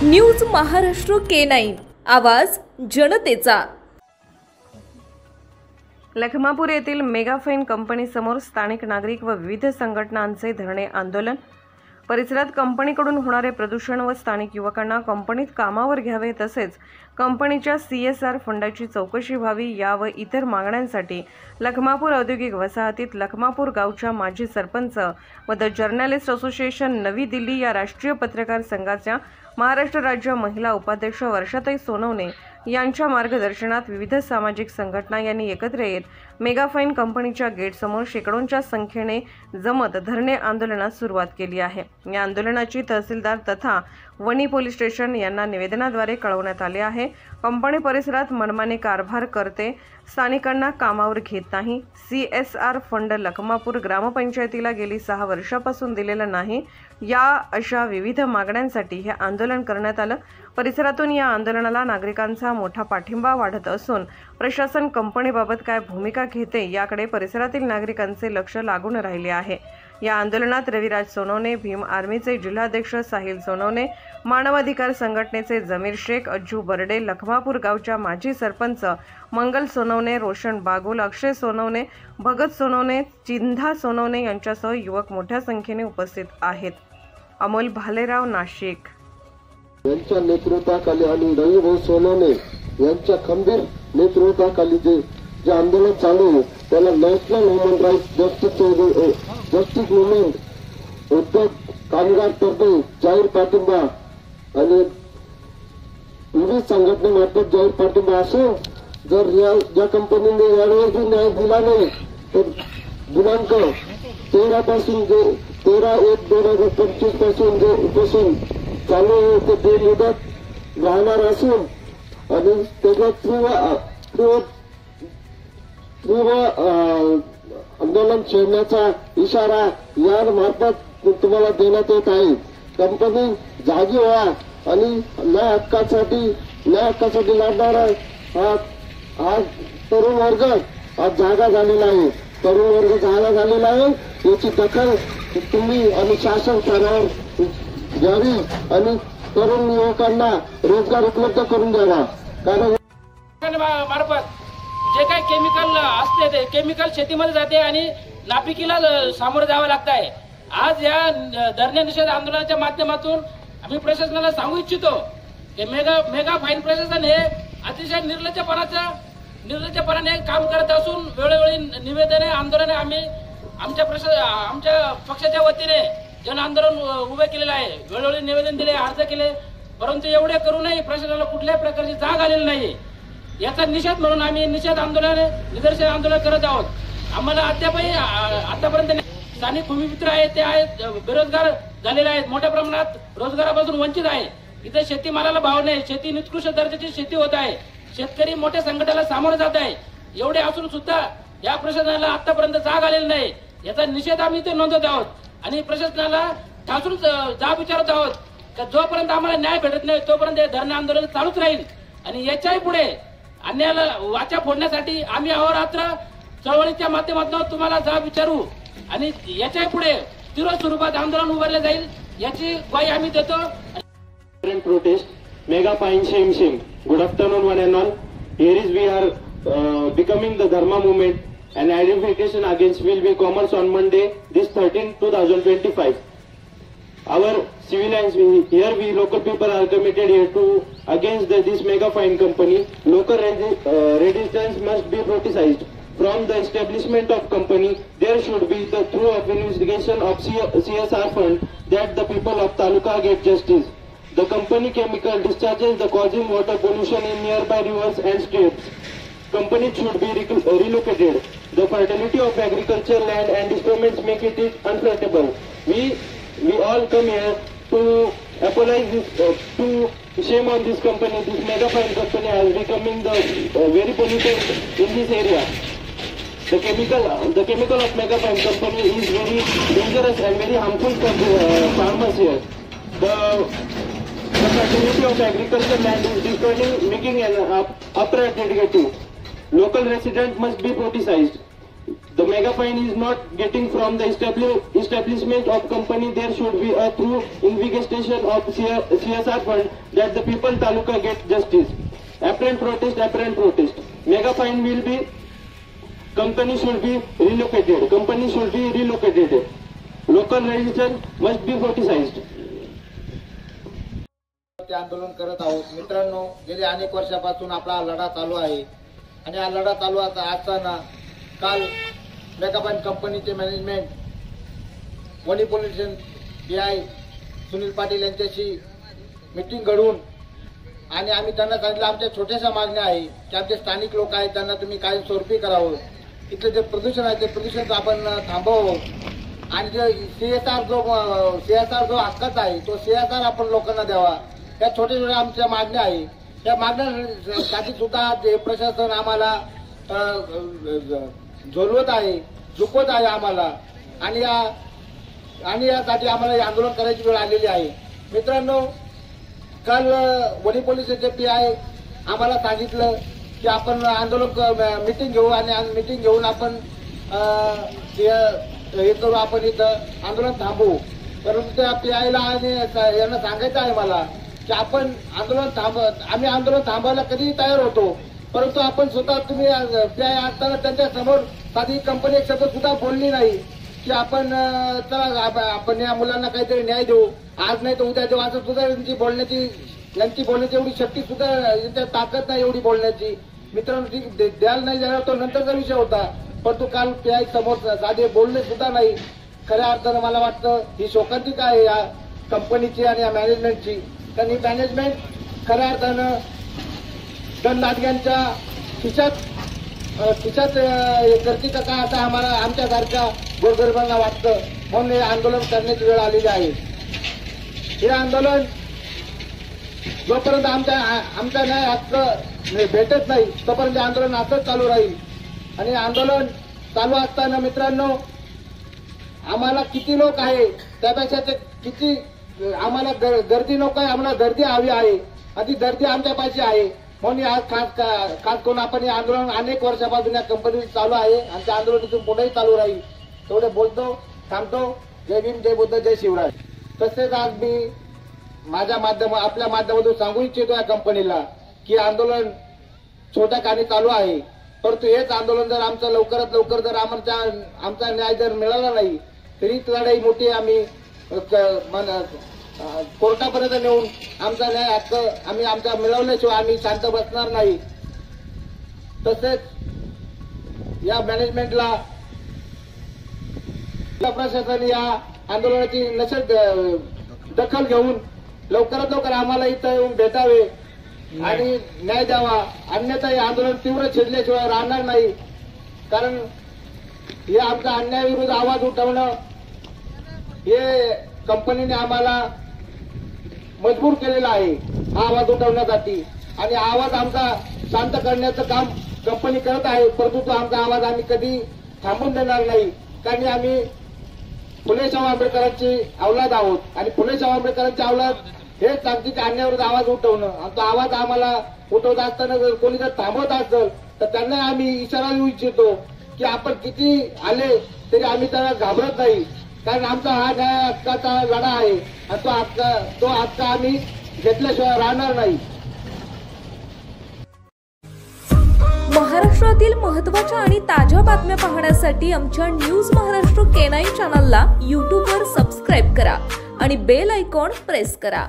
News Maharashtra K9 आवाज जनतेचा। लखमापूर येथील मेगाफाईन कंपनीसमोर स्थानिक नागरिक व विविध संघटनांचे धरणे आंदोलन। परिसरात कंपनीकडून होणारे प्रदूषण व स्थानिक युवकांना कंपनीत कामावर घ्यावे तसेच कंपनीच्या CSR फंडाची चौकशी व्हावी या व इतर मागण्यांसाठी लखमापूर औद्योगिक वसाहतीत लखमापूर गावच्या माजी सरपंच व द जर्नलिस्ट असोसिएशन नवी दिल्ली या राष्ट्रीय पत्रकार संघाच्या महाराष्ट्र राज्य महिला उपाध्यक्ष वर्षाताई सोनवणे यांच्या मार्गदर्शनात विविध सामाजिक संघटना यांनी एकत्र येत मेगाफाईन कंपनीच्या गेटसमोर शेकडोंच्या संख्येने जमत धरणे आंदोलनास सुरुवात केली आहे। या आंदोलनाची तहसीलदार तथा वणी पोलीस स्टेशन यांना निवेदनाद्वारे कळवण्यात आले आहे। कंपनी परिसरात मनमानी कारभार करते, स्थानिकांना कामावर घेत नाही, CSR फंड लखमापूर ग्रामपंचायतीला गेली 6 वर्षापासून दिलेला नाही, या अशा विविध मागण्यांसाठी हे आंदोलन करण्यात आलं। परिसरातून या आंदोलनाला नागरिकांचा मोठा पाठिंबा वाढत असून प्रशासन कंपनीबाबत काय भूमिका घेते याकडे परिसरातील नागरिकांचे लक्ष लागून राहिले आहे। या आंदोलनात रविराज सोनवणे, भीम आर्मीचे जिल्हाध्यक्ष साहिल सोनवणे, मानवाधिकार संघटनेचे जमीर शेख, अज्जू बर्डे, लखमापूर गावच्या माजी सरपंच मंगल सोनवणे, रोशन बागुल, अक्षय सोनवणे, भगत सोनवणे, चिंधा सोनवणे यांच्यासह युवक मोठ्या संख्येने उपस्थित आहेत। अमोल भालेराव, नाशिक। यांच्या नेतृत्वाखाली आणि रविभाऊ सोनवणे यांच्या खंबीर नेतृत्वाखाली जे आंदोलन चालू आहे त्याला national human rights justice movement उद्योग कामगार तर्फे जाहीर पाठिंबा आणि विविध संघटनेमार्फत जाहीर पाठिंबा असून जर ज्या कंपनीने यावेळी न्याय दिला नाही तर दिनांक 13 पासून जे 13/1/2025 पासून जे उपोषण चालू आहे ते बेमुदत राहणार असून आणि त्याच्यात तीव्र आंदोलन छेडण्याचा इशारा या मार्फत तुम्हाला देण्यात येत आहे। कंपनी जागी व्हा आणि न्याय हक्कासाठी लढणारा हा तरुण वर्ग आज जागा झालेला आहे। तरुण वर्ग जागा झालेला आहे, याची दखल तुम्ही आणि शासन स्तरावर घ्यावी आणि तरुण युवकांना रोजगार उपलब्ध करून द्यावा। कारण मार्फत जे काही केमिकल असते ते केमिकल शेतीमध्ये जाते आणि नापिकीला सामोरं जावं लागत आहे। आज या धरणे निषेध आंदोलनाच्या माध्यमातून आम्ही प्रशासनाला सांगू इच्छितो की मेगा फाईन प्रशासन हे अतिशय निर्लज्जपणाने काम करत असून वेळोवेळी निवेदने आंदोलने आम्ही आमच्या पक्षाच्या वतीने जन आंदोलन उभे केलेलं आहे। वेळोवेळी निवेदन दिले, अर्ज केले, परंतु एवढे करूनही प्रशासनाला कुठल्याही प्रकारची जाग आलेली नाही। याचा निषेध म्हणून आम्ही निदर्शन आंदोलन करत आहोत। आम्हाला अद्यापही आतापर्यंत स्थानिक भूमिपुत्र आहेत ते आहेत बेरोजगार झालेले आहेत, मोठ्या प्रमाणात रोजगारापासून वंचित आहे। इथे शेतीमालाला भाव नाही, शेती निकृष्ट दर्जाची शेती होत आहे, शेतकरी मोठ्या संकटाला सामोरे जात आहे। एवढे असून सुद्धा या प्रशासनाला आतापर्यंत जाग आलेली नाही। याचा निषेध आम्ही इथे नोंदवत आहोत आणि प्रशासनाला ठासून जाब विचारत आहोत की जोपर्यंत आम्हाला न्याय भेटत नाही तोपर्यंत हे धरणे आंदोलन चालूच राहील आणि याच्याही पुढे अन्यायाला वाचा फोडण्यासाठी आम्ही अहोरात्र चळवळीच्या माध्यमातून तुम्हाला जाब विचारू आणि याच्याही पुढे तीव्र स्वरूपात आंदोलन उभारले जाईल याची ग्वाही आम्ही देतो। Protest Mega Fine Shame Shame. Good afternoon one and all. Here is we are becoming the Dharma movement and identification against will be commerce on Monday this 13/2025. Our civilians here we local people are committed here to against this mega fine company. Local resistance must be protested. From the establishment of company, there should be the through of investigation of CSR fund that the people of Taluka get justice. The company chemical discharges the causing water pollution in nearby rivers and streams. Company should be relocated. The fertility of agriculture land and instruments make it unfruitable. We all come here to apologize this, to shame on this company. This mega fine company has becoming the very polluted in this area. The chemical of mega fine company is very dangerous and very harmful for the farmers here. The fertility of agriculture land is destroying, making an upright negative. Local residents must be protested. the mega fine is not getting from the establishment of company. There should be a through investigation of CSR fund that the people taluka get justice. Apparent protest. Mega fine will be, company should be relocated. Local residents must be politicized. ते आंदोलन करत आहोत. मित्रांनो, गेले अनेक वर्षापासून आपला लढा चालू आहे आणि हा लढा चालू असताना काल मेगाफाईन कंपनीचे management Wani police station PI Sunil Patil यांच्याशी मीटिंग घडवून आणि आम्ही त्यांना सांगितलं आमच्या छोट्याशा मागण्या आहे की आमचे स्थानिक लोक आहेत त्यांना तुम्ही काही स्वरूपी करावं, इथलं जे प्रदूषण आहे ते प्रदूषण आपण थांबवावं आणि जे CSR जो हक्काचा आहे तो CSR आपण लोकांना द्यावा. या छोट्या छोट्या आमच्या मागण्या आहे. या मागण्यासाठी सुद्धा जे प्रशासन आम्हाला झोलवत आहे, झुकवत आहे आम्हाला आणि यासाठी आम्हाला हे आंदोलन करायची वेळ आलेली आहे. मित्रांनो, काल वणी पोलीस स्टेशनचे PI आम्हाला सांगितलं की आपण आंदोलन मीटिंग घेऊ आणि मीटिंग घेऊन आपण हे करू, आपण इथं आंदोलन थांबवू. परंतु त्या PIला आणि यांना सांगायचं आहे मला की आपण आम्ही आंदोलन थांबवायला कधीही तयार होतो, परंतु आपण स्वतः तुम्ही PI असताना त्यांच्या समोर साधी कंपनी एक शब्द सुद्धा बोलली नाही की आपण चला आपण या मुलांना काहीतरी न्याय देऊ, आज नाही तर उद्या देऊ, असं सुद्धा यांची बोलण्याची एवढी शक्ती सुद्धा यांच्या ताकद नाही एवढी बोलण्याची. मित्रांनो, ती द्यायला नाही जाणार तो नंतरचा विषय होता, परंतु काल PI समोर साधे बोलणे सुद्धा नाही. खऱ्या अर्थानं मला वाटतं ही शोकांतिका आहे या कंपनीची आणि या मॅनेजमेंटची. कारण ही मॅनेजमेंट खऱ्या अर्थानं दंडाधिकाऱ्यांच्या खिशात करते का काय आता आम्हाला आमच्यासारख्या गोरगरिबांना वाटतं. म्हणून हे आंदोलन करण्याची वेळ आलेली आहे. हे आंदोलन जोपर्यंत आमचा न्याय हक्क भेटत नाही तोपर्यंत आंदोलन असंच चालू राहील. आणि आंदोलन चालू असताना मित्रांनो, आम्हाला किती लोक आहे त्यापेक्षा ते किती आम्हाला गर्दी नको आहे, आम्हाला गर्दी हवी आहे आणि ती गर्दी आमच्या पाशी आहे. म्हणून आज खास करून आपण हे आंदोलन अनेक वर्षापासून या कंपनीत चालू आहे आणि त्या आंदोलन तिथून पुढेही चालू राहील. तेवढे बोलतो, थांबतो. जय भीम, जय बुद्ध, जय शिवराय. तसेच आज मी आपल्या माध्यमातून सांगू इच्छितो या कंपनीला की आंदोलन छोट्या कानी चालू आहे, परंतु हेच आंदोलन जर आमचं लवकरात लवकर जर आमचा न्याय जर मिळाला नाही तरी लढाई मोठी आम्ही कोर्टापर्यंत नेऊन आमचा न्याय हक्क आम्ही आमचा मिळवल्याशिवाय आम्ही शांत बसणार नाही. तसेच या मॅनेजमेंटला प्रशासन या आंदोलनाची नशेत दखल घेऊन लवकरात लवकर आम्हाला इथं येऊन भेटावे आणि न्याय द्यावा, अन्यथा हे आंदोलन तीव्र छेडल्याशिवाय राहणार नाही. कारण हे आमचा अन्यायाविरुद्ध आवाज उठवणं हे कंपनीने आम्हाला मजबूर केलेला आहे हा आवाज उठवण्यासाठी. आणि आवाज आमचा शांत करण्याचं काम कंपनी करत आहे, परंतु तो आमचा आवाज आम्ही कधी थांबून देणार नाही. कारण आम्ही फुले शाहू आंबेडकरांची औलाद आहोत आणि फुले शाहू आंबेडकरांची औलाद हेच सांगते की अन्यायाविरुद्ध आवाज उठवणं. आणि तो आवाज आम्हाला उठवत असताना जर कोणी जर थांबवत असेल तर त्यांना आम्ही इशारा देऊ इच्छितो की आपण किती आले तरी आम्ही त्यांना घाबरत नाही. कारण आमचा हा न्याय हक्काचा लढा आहे आणि तो हक्क आम्ही घेतल्याशिवाय राहणार नाही. महाराष्ट्रातील महत्त्वाच्या आणि ताज्या बातम्या पाहण्यासाठी आमच्या न्यूज महाराष्ट्र K9 चॅनलला यूट्यूबवर सबस्क्राईब करा आणि बेल आयकॉन प्रेस करा.